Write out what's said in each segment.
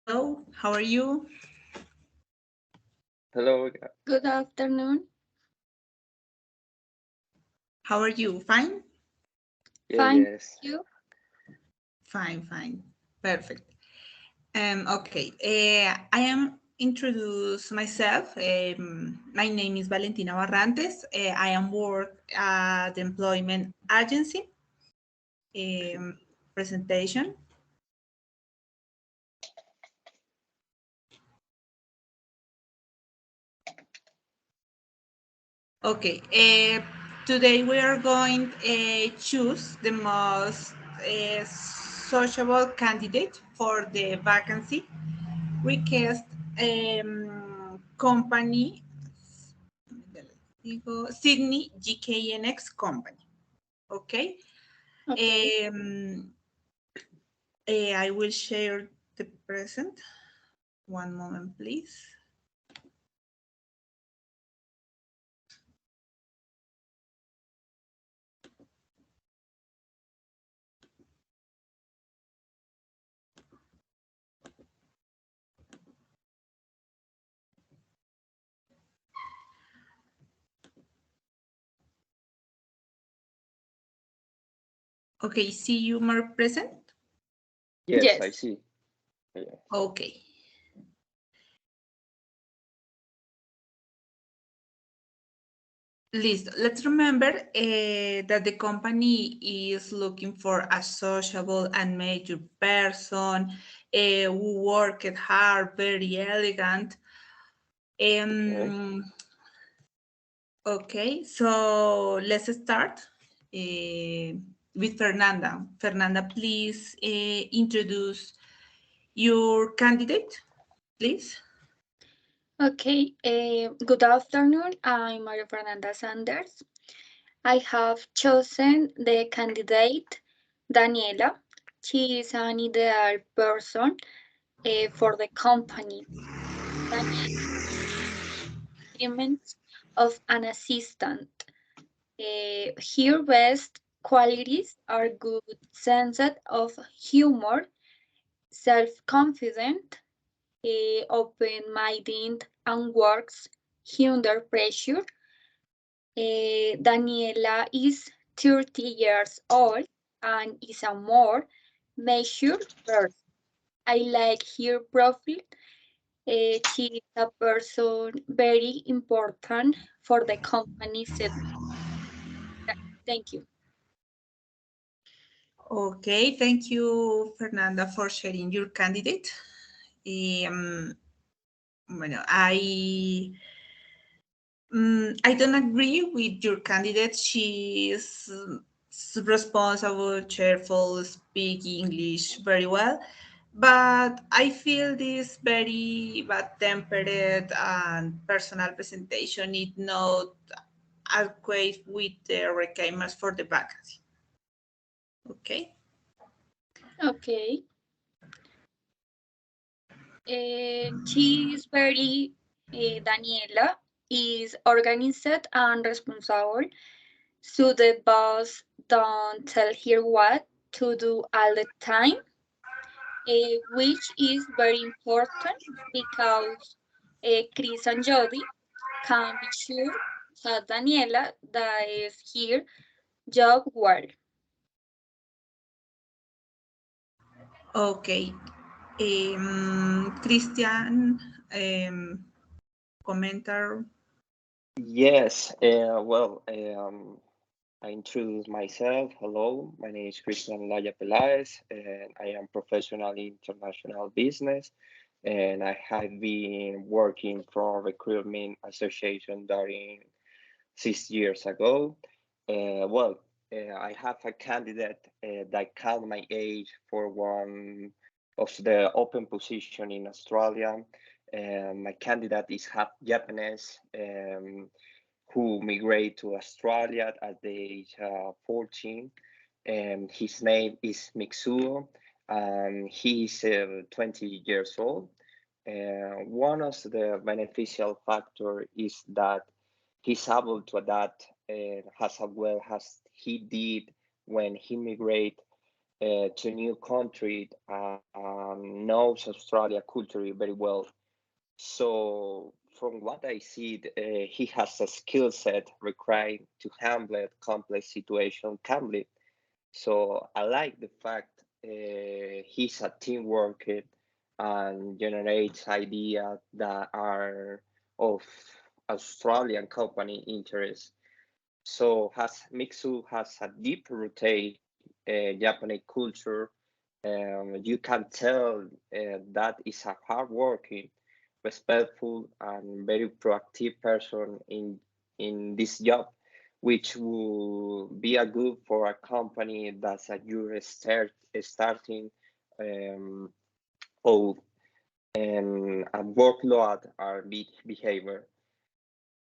Hello, how are you? Hello. Good afternoon. How are you? Fine? Fine, Yes. you? Fine. Perfect. Okay, I am introduce myself. My name is Valentina Barrantes. I am work at the employment agency. Um, Presentation. Okay, today we are going to choose the most sociable candidate for the vacancy request company, Sydney Gknx company. Okay. Okay. Um, I will share the present. One moment, please. Okay, see you more present. Yes, I Yes. see. Yeah. Okay. Let's remember that the company is looking for a sociable and mature person who worked hard, very elegant. Okay. Um, okay, so let's start with Fernanda. Fernanda, please introduce your candidate, please. Okay. Good afternoon. I'm Maria Fernanda Sanders. I have chosen the candidate Daniela. She is an ideal person for the company. Daniela requirements of an assistant. Her best qualities are good sense of humor, self-confident, open-minded, and works under pressure. Daniela is 30 years old and is a more mature person. I like her profile. She is a person very important for the company setting. Thank you. Okay, thank you, Fernanda, for sharing your candidate. Bueno, I don't agree with your candidate. She is responsible, cheerful, speak English very well, but I feel this very bad tempered and personal presentation is not adequate with the requirements for the vacancy. Okay. Okay. She is very, Daniela is organized and responsible. So the boss don't tell her what to do all the time, which is very important because Chris and Jody can be sure that Daniela does her job well. Okay. Christian, commenter. Yes. I introduce myself. Hello, my name is Christian Laya Pelaez, and I am professional in international business. And I have been working for recruitment association during 6 years ago. I have a candidate that count my age for one of the open position in Australia. My candidate is half Japanese, who migrate to Australia at the age 14. His name is Mitsuo, and he's 20 years old. One of the beneficial factor is that he's able to adapt as well as he did when he migrated to new country and knows Australia culture very well. So from what I see, he has a skill set required to handle complex situation calmly. So I like the fact he's a team worker and generates ideas that are of Australian company interest. So has Mixu has a deep rooted Japanese culture. You can tell that is a hardworking, respectful, and very proactive person in this job, which will be a good for a company that's a you're starting um, out and workload or behavior.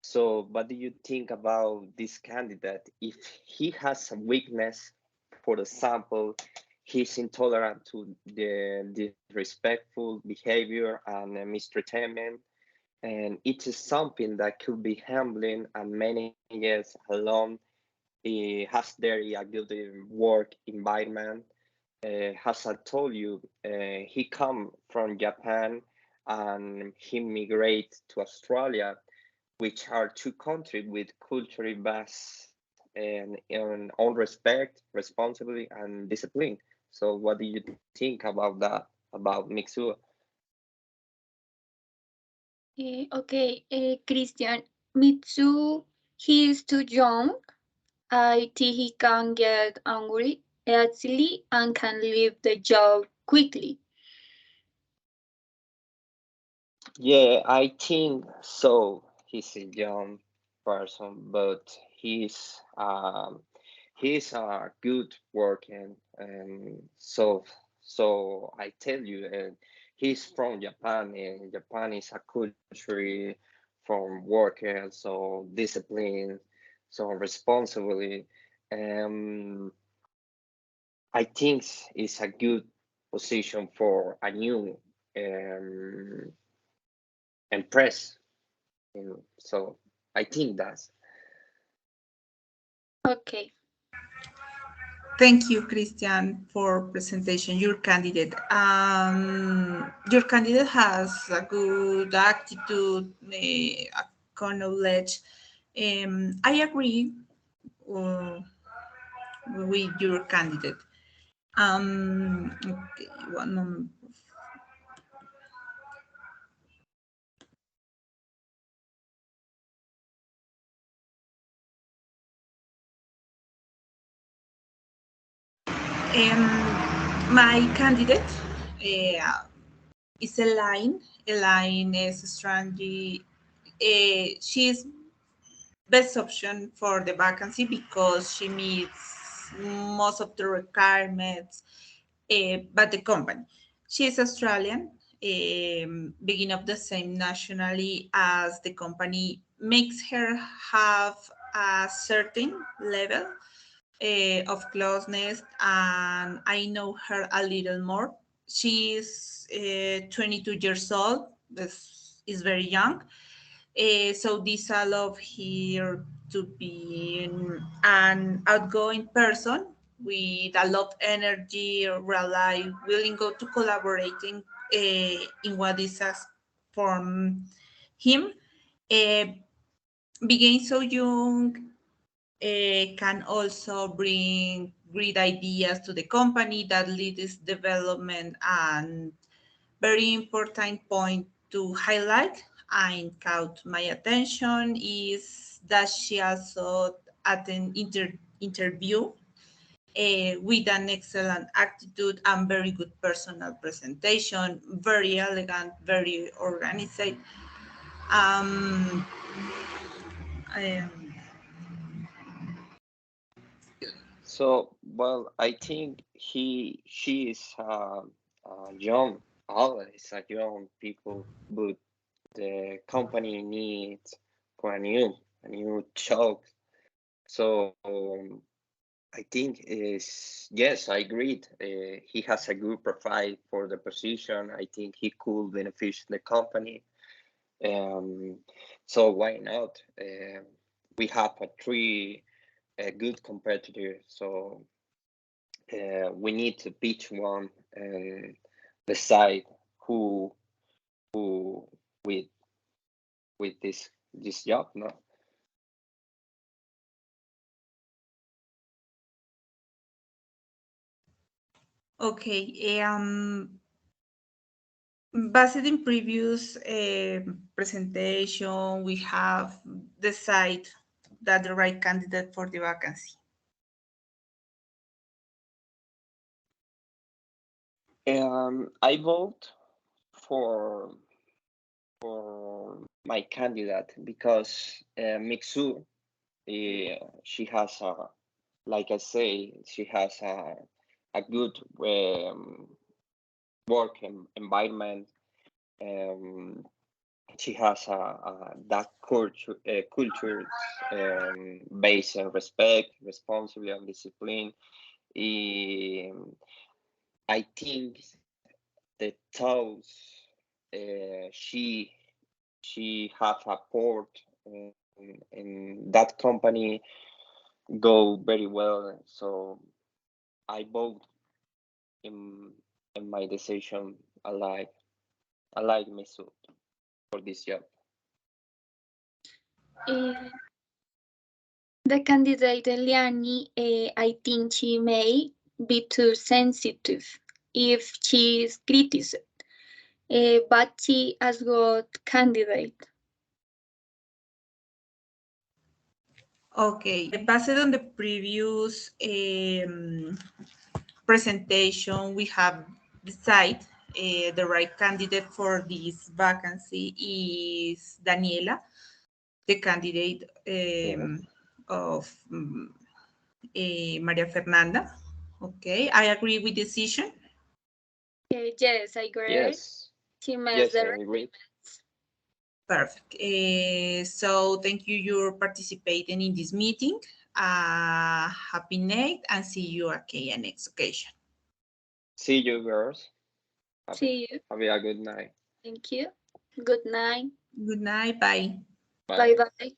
So, what do you think about this candidate? If he has a weakness, for example, he's intolerant to the disrespectful behavior and mistreatment, and it is something that could be handling and managed alone. He has very a good work environment. As I told you, he come from Japan and he migrated to Australia, which are two countries with culturally based and on respect, responsibility, and discipline. So, what do you think about that, about Mixua? Christian, Mitsu, he is too young. I think he can get angry easily and can leave the job quickly. Yeah, I think so. He's a young person, but he's a good working, and so I tell you, he's from Japan, and Japan is a country from working, so discipline, so responsibility. Um, I think it's a good position for a new um, empress. So I think that's Okay. Thank you, Christian, for presentation. Your candidate has a good attitude, knowledge. I agree uh, with your candidate. Okay, one moment. My candidate is Elaine. Elaine is strategy. She's best option for the vacancy because she meets most of the requirements, but the company. She is Australian, beginning of the same nationally as the company makes her have a certain level of closeness, and I know her a little more. She's 22 years old, is very young. So this allows her to be an outgoing person with a lot of energy, rely, willing go to collaborating in what is asked from him. Uh, Being so young can also bring great ideas to the company that leads development, and very important point to highlight and caught my attention is that she also attend interview with an excellent attitude and very good personal presentation, very elegant, very organized. Um, um, so. Well, I think she is young, always a young people, but the company needs for a new job. So I think is yes, I agreed. He has a good profile for the position. I think he could benefit the company. Um, so why not? We have a three good competitor. So we need to pitch one and decide who with this job, no? Okay. Based in previous presentation, we have decided that the right candidate for the vacancy. I vote for my candidate because Mixu, she has a, like I say, she has a good work environment. Um, she has that culture based on respect, responsibility, and discipline. I think the thoughts she have a port in that company go very well. So I vote in my decision. I like Mesut for this job. Uh, the candidate Eliani, I think she may be too sensitive if she is criticized, but she has got candidate. Okay. Based on the previous presentation, we have decided the right candidate for this vacancy is Daniela, the candidate Yes. of Maria Fernanda. Okay, I agree with the decision. Yes, I agree. Yes. She makes Yes, the I agree. Perfect. So thank you for participating in this meeting. Happy night and see you again next occasion. See you, girls. See you. Have a good night. Thank you. Good night. Good night. Bye. Bye Bye. bye.